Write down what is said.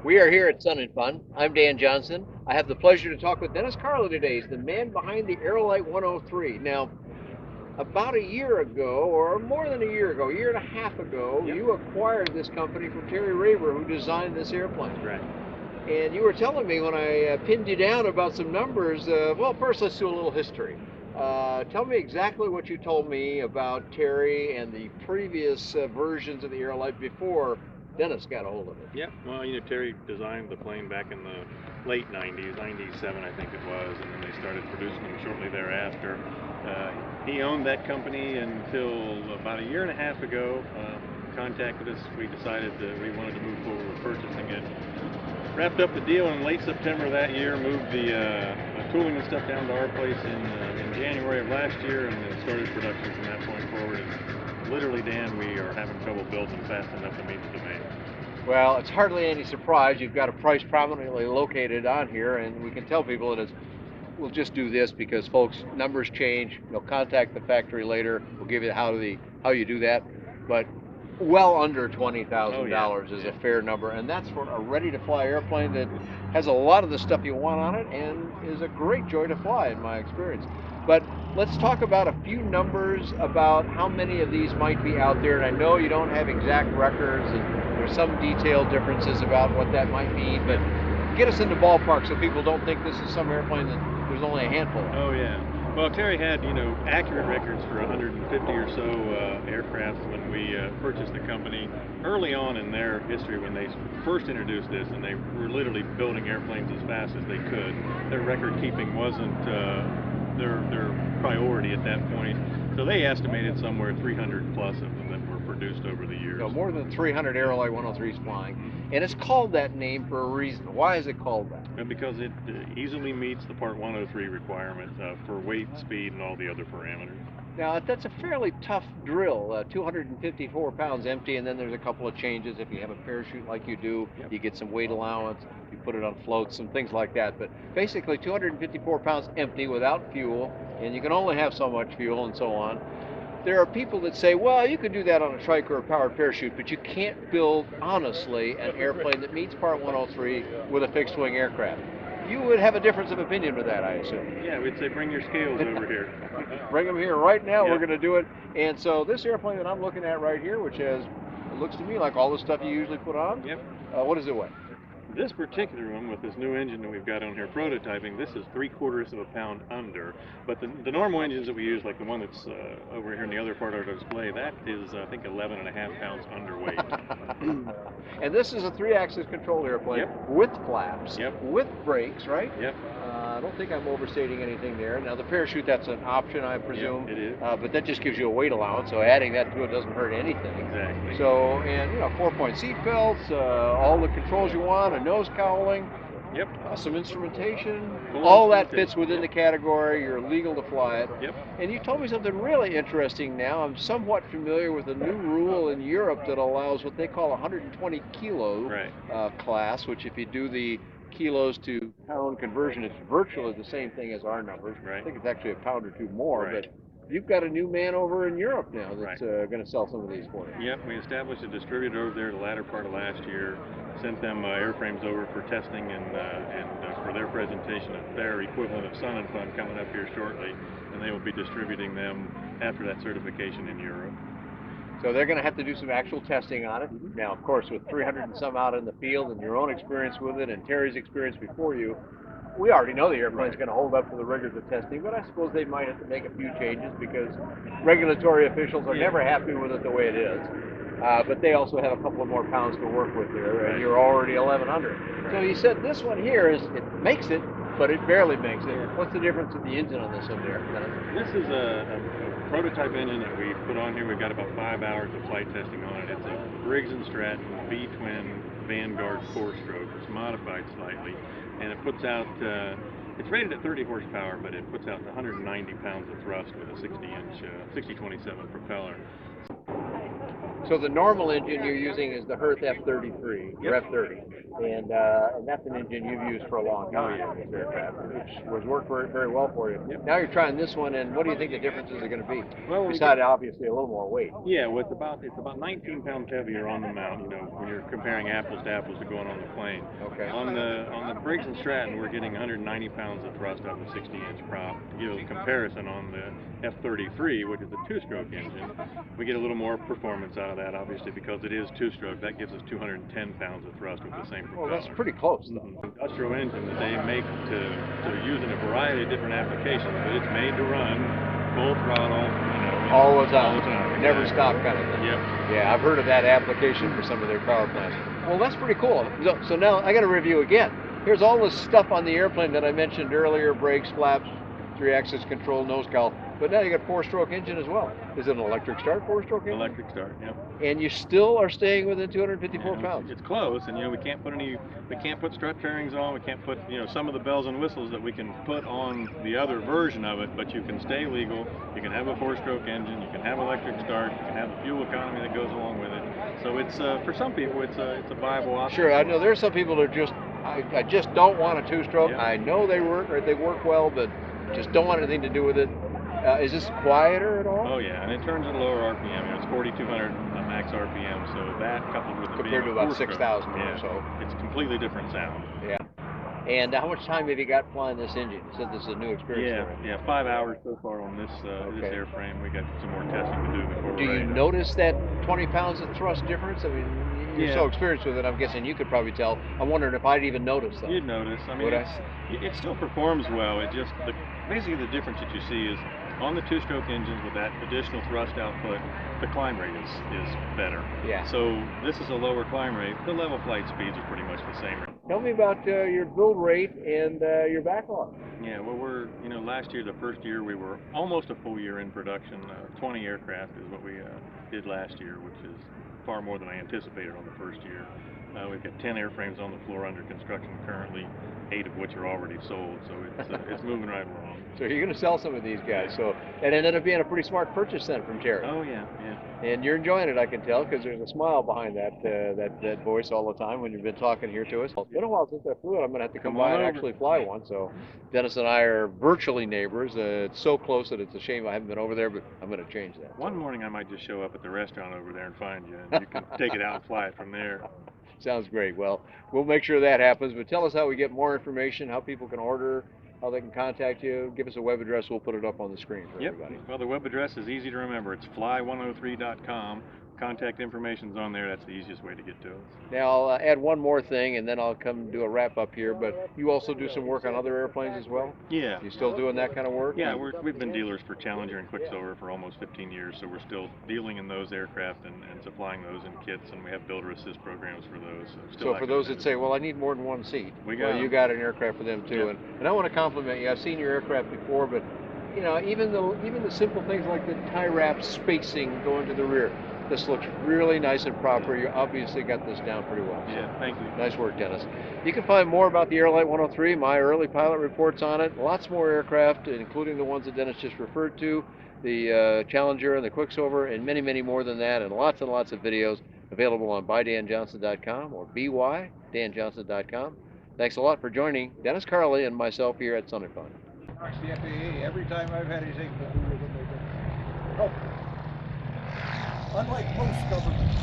We are here at Sun and Fun. I'm Dan Johnson. I have the pleasure to talk with Dennis Carley today. He's the man behind the Aerolite 103. Now, about a year ago, or more than a year and a half ago, Yep. you acquired this company from Terry Raver, who designed this airplane. That's right. And you were telling me when I pinned you down about some numbers. Well, first let's do a little history. Tell me exactly what you told me about Terry and the previous versions of the Aerolite before Dennis got a hold of it. Yep. Well, Terry designed the plane back in the late 90s, 97 I think it was, and then they started producing them shortly thereafter. He owned that company until about a year and a half ago. Contacted us. We decided that we wanted to move forward with purchasing it. Wrapped up the deal in late September that year, moved the tooling and stuff down to our place in January of last year, and then started production from that point forward. And literally, Dan, we are having trouble building fast enough to meet the demand. Well, it's hardly any surprise. You've got a price prominently located on here, and we can tell people that we'll just do this because, folks, numbers change. You'll contact the factory later. We'll give you how you do that. But well under $20,000 is a fair number, and that's for a ready-to-fly airplane that has a lot of the stuff you want on it and is a great joy to fly in my experience. But let's talk about a few numbers about how many of these might be out there. And I know you don't have exact records, and there's some detailed differences about what that might mean, but get us in the ballpark so people don't think this is some airplane that there's only a handful of. Oh yeah. Well, Terry had, accurate records for 150 or so aircraft when we purchased the company early on in their history when they first introduced this, and they were literally building airplanes as fast as they could. Their record keeping wasn't their priority at that point. So they estimated somewhere 300 plus of them that were produced over the years. More than 300 Aerolite 103s flying. And it's called that name for a reason. Why is it called that? Because it easily meets the Part 103 requirement for weight, speed, and all the other parameters. Now, that's a fairly tough drill, 254 pounds empty, and then there's a couple of changes. If you have a parachute like you do, Yep. You get some weight allowance, you put it on floats, some things like that. But basically 254 pounds empty without fuel, and you can only have so much fuel and so on. There are people that say, well, you can do that on a trike or a powered parachute, but you can't build, honestly, an airplane that meets Part 103 with a fixed-wing aircraft. You would have a difference of opinion with that, I assume. Yeah, we'd say bring your scales over here. Bring them here right now. Yep. We're going to do it. And so this airplane that I'm looking at right here, which has, it looks to me like all the stuff you usually put on. Yep. What does it weigh? This particular one with this new engine that we've got on here prototyping, this is 3/4 of a pound under. But the normal engines that we use, like the one that's over here in the other part of our display, that is, I think, 11.5 pounds underweight. And this is a 3-axis controlled airplane. Yep. With flaps, Yep. with brakes, right? Yep. I don't think I'm overstating anything there. Now the parachute, that's an option, I presume. Yep, it is. But that just gives you a weight allowance, so adding that to it doesn't hurt anything. Exactly. So, and 4-point seat belts, all the controls you want, a nose cowling. Yep. Some instrumentation, Full all that instrumentation. fits within the category. You're legal to fly it. Yep. And you told me something really interesting now. I'm somewhat familiar with a new rule in Europe that allows what they call 120 kilo Right. class, which if you do the kilos to pound conversion, it's virtually the same thing as our numbers. Right. I think it's actually a pound or two more, Right. but you've got a new man over in Europe now that's Right. going to sell some of these for you. Yep, we established a distributor over there the latter part of last year, sent them airframes over for testing and for their presentation at their equivalent of Sun and Fun coming up here shortly, and they will be distributing them after that certification in Europe. So they're going to have to do some actual testing on it. Now, of course, with 300 and some out in the field and your own experience with it and Terry's experience before you, we already know the airplane's going to hold up to the rigors of testing, but I suppose they might have to make a few changes because regulatory officials are never happy with it the way it is. But they also have a couple of more pounds to work with there, and you're already 1,100. So you said this one here it makes it, but it barely makes it. What's the difference in the engine on this one there? This is a prototype engine that we put on here. We've got about 5 hours of flight testing on it. It's a Briggs & Stratton V-twin Vanguard 4-stroke. It's modified slightly, and it puts out, it's rated at 30 horsepower, but it puts out 190 pounds of thrust with a 60-27 propeller. So the normal engine you're using is the Herth F33 or Yep. F30, and that's an engine you've used for a long time on this aircraft, which was worked very, very well for you. Yep. Now you're trying this one, and what do you think the differences are going to be? Well, Besides obviously a little more weight. yeah, well, it's about 19 pounds heavier on the mount. You know, when you're comparing apples to apples to going on the plane. Okay. On the Briggs and Stratton, we're getting 190 pounds of thrust out of a 60-inch prop. To give a comparison, on the F33, which is a two-stroke engine, we get a little more performance out of that, obviously, because it is two-stroke. That gives us 210 pounds of thrust with the same propeller. Well, that's pretty close, though. Industrial engine that they make to use in a variety of different applications, but it's made to run full throttle, All the time. All the time. Never stop kind of thing. Yep. Yeah, I've heard of that application for some of their power plants. Well, that's pretty cool. So now I got to review again. Here's all this stuff on the airplane that I mentioned earlier: brakes, flaps, 3-axis control, nose cowl. But now you got 4-stroke engine as well. Is it an electric start 4-stroke engine? Electric start, yep. And you still are staying within 254 Yeah, pounds. It's close, and we can't put strut fairings on. We can't put some of the bells and whistles that we can put on the other version of it. But you can stay legal. You can have a 4-stroke engine. You can have electric start. You can have the fuel economy that goes along with it. So it's for some people it's a viable option. Sure, I know there's some people that are just I just don't want a 2-stroke. Yep. I know they work well, but just don't want anything to do with it. Is this quieter at all? Oh yeah, and it turns at a lower RPM. It's 4,200 max RPM, so that coupled with Compared to about 6,000 or so. It's a completely different sound. Yeah. And how much time have you got flying this engine? You said this is a new experience for you. Yeah, 5 hours so far on this this airframe. We got some more testing to do before Do we're you ready to- notice that 20 pounds of thrust difference? I mean, you're Yeah. so experienced with it, I'm guessing you could probably tell. I'm wondering if I'd even notice that. You'd notice. I mean, Would it still performs well. It just basically the difference that you see is on the two-stroke engines with that additional thrust output, the climb rate is better. Yeah. So this is a lower climb rate. The level flight speeds are pretty much the same. Tell me about your build rate and your backlog. Yeah, well, we're last year, the first year, we were almost a full year in production. 20 aircraft is what we did last year, which is far more than I anticipated on the first year. We've got 10 airframes on the floor under construction currently, 8 of which are already sold, so it's moving right along. So you're going to sell some of these guys. So it ended up being a pretty smart purchase then from Terry. Oh yeah. And you're enjoying it, I can tell, because there's a smile behind that voice all the time when you've been talking here to us. It's been a while since I flew it. I'm going to have to come by and actually fly one. So Dennis and I are virtually neighbors. It's so close that it's a shame I haven't been over there, but I'm going to change that. One morning I might just show up at the restaurant over there and find you, and you can take it out and fly it from there. Sounds great. Well, we'll make sure that happens, but tell us how we get more information, how people can order, how they can contact you. Give us a web address. We'll put it up on the screen for everybody. Well, the web address is easy to remember. It's fly103.com. Contact information's on there. That's the easiest way to get to us. Now, I'll add one more thing, and then I'll come do a wrap-up here, but you also do some work on other airplanes as well? Yeah. You still doing that kind of work? Yeah, we've been dealers for Challenger and Quicksilver for almost 15 years, so we're still dealing in those aircraft and supplying those in kits, and we have builder assist programs for those. So for those that say, well, I need more than one seat, you got an aircraft for them too. Yep. And I want to compliment you. I've seen your aircraft before, but even the simple things like the tie wrap spacing going to the rear, this looks really nice and proper. You obviously got this down pretty well. Yeah, thank you. Nice work, Dennis. You can find more about the Aerolite 103, my early pilot reports on it, lots more aircraft, including the ones that Dennis just referred to, the Challenger and the Quicksilver, and many, many more than that, and lots of videos available on bydanjohnson.com or bydanjohnson.com. Thanks a lot for joining Dennis Carley and myself here at Sunny Fun. The FAA, every time I've had anything to do with them, they've been helpful. Unlike most governments.